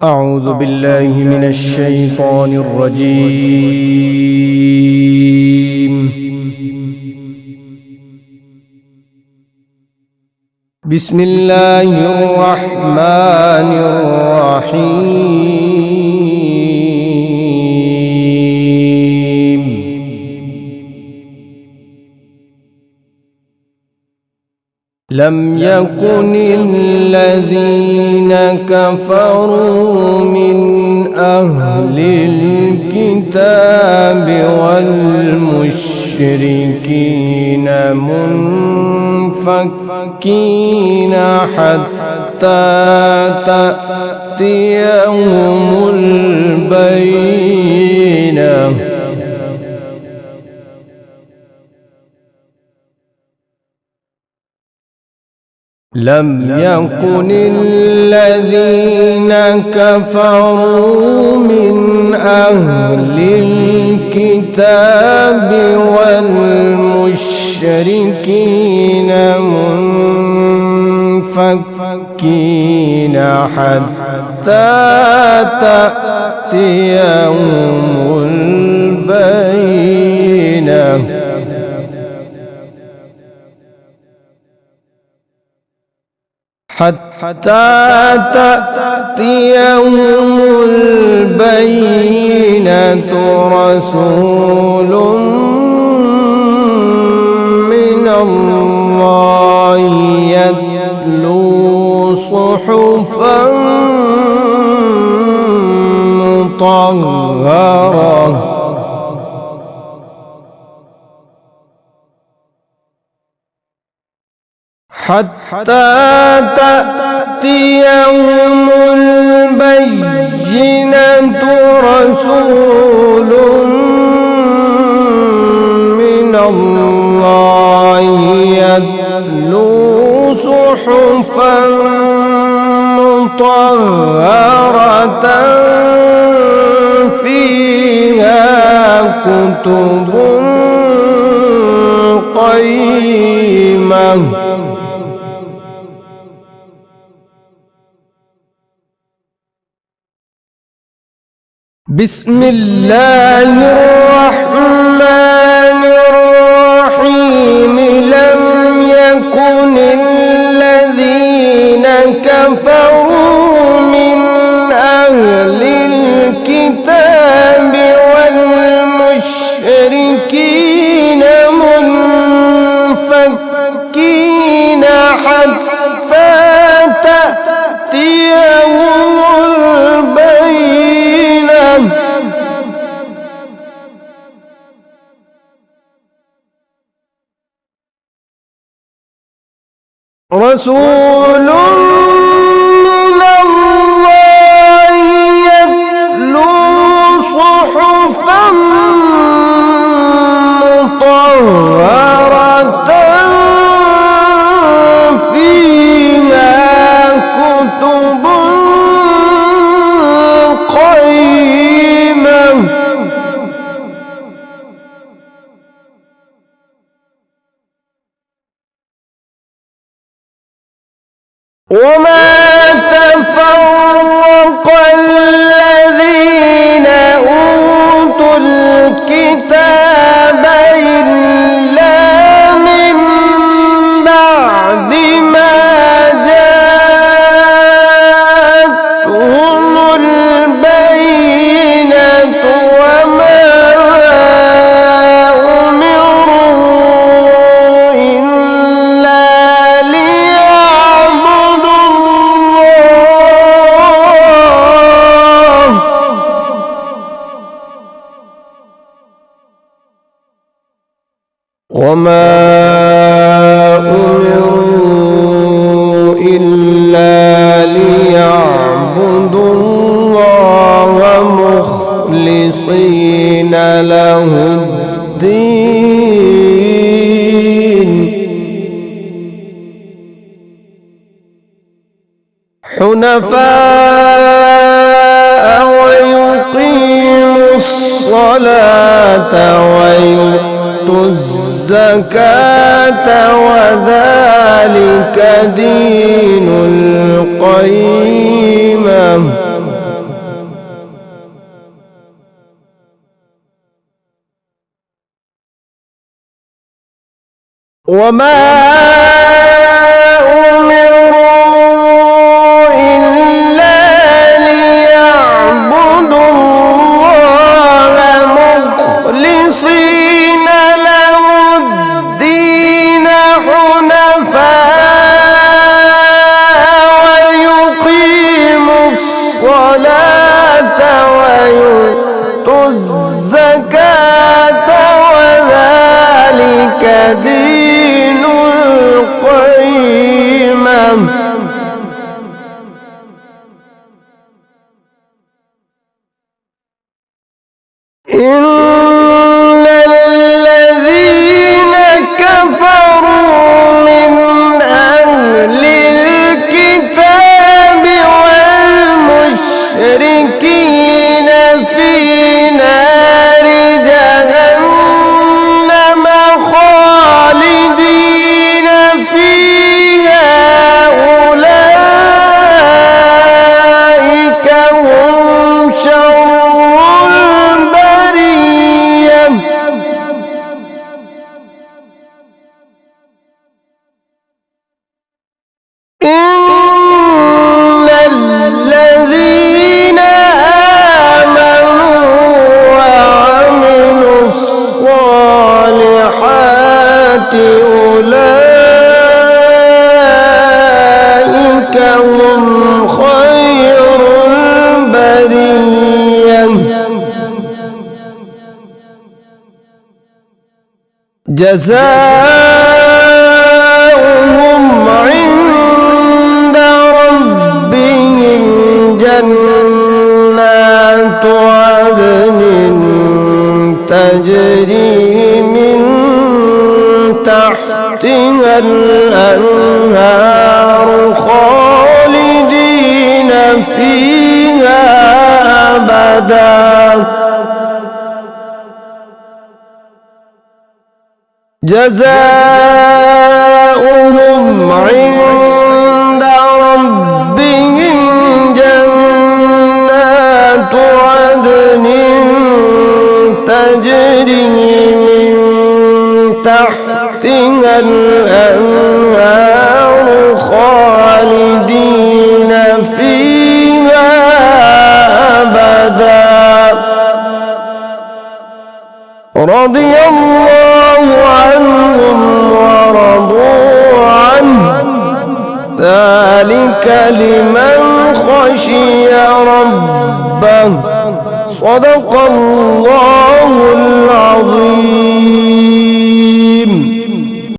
أعوذ بالله من الشيطان الرجيم. بسم الله الرحمن الرحيم. لم يكن الذين كفروا من أهل الكتاب والمشركين منفكين حتى تأتيهم البينة. لم يكن الذين كفروا من أهل الكتاب والمشركين منفكين حتى تأتيهم البينة. حتى تأتيهم البينة. رسول من الله يتلو صحفا مطهرة حتى تأتيهم البينة. رسول من الله يتلو صحفا مطهرة فيها كتب قيمة. بسم الله الرحمن الرحيم. لم يكن الذين كفروا من أهل الكتاب والمشركين منفكين حتى تأتيهم البينة. رسول من الله يتلو صحفا مطهرة فيها كتب قيمة. وما تفرق الذين أوتوا الكتاب إلا من بعد ما جاءتهم البينة. وما أمروا إلا ليعبدوا وما أمروا إلا ليعبدوا الله مخلصين له الدين حنفاء ويقيموا الصلاة ويؤتوا الزكاة وذلك دين القيمة. وما أمروا إلا ليعبدوا الله مخلصين له الدين حنفاء ويقيموا الصلاة ويؤتوا الزكاة وذلك دين القيمة إن الذين كفروا من أهل الكتاب والمشركين في نار جهنم خالدين فيها أولئك هم شر البرية إن الذين آمنوا وعملوا الصالحات أولئك هم خير البرية جزاؤهم عند ربهم جنات عدن تجري من تحتها الأنهار خالدين فيها أبدا جزاؤهم عند ربهم جنات عدن تجري من تحتها الأنهار خالدين فيها أبدا رضي الله عنهم ورضوا عنه ذلك لمن خشي ربه صدق الله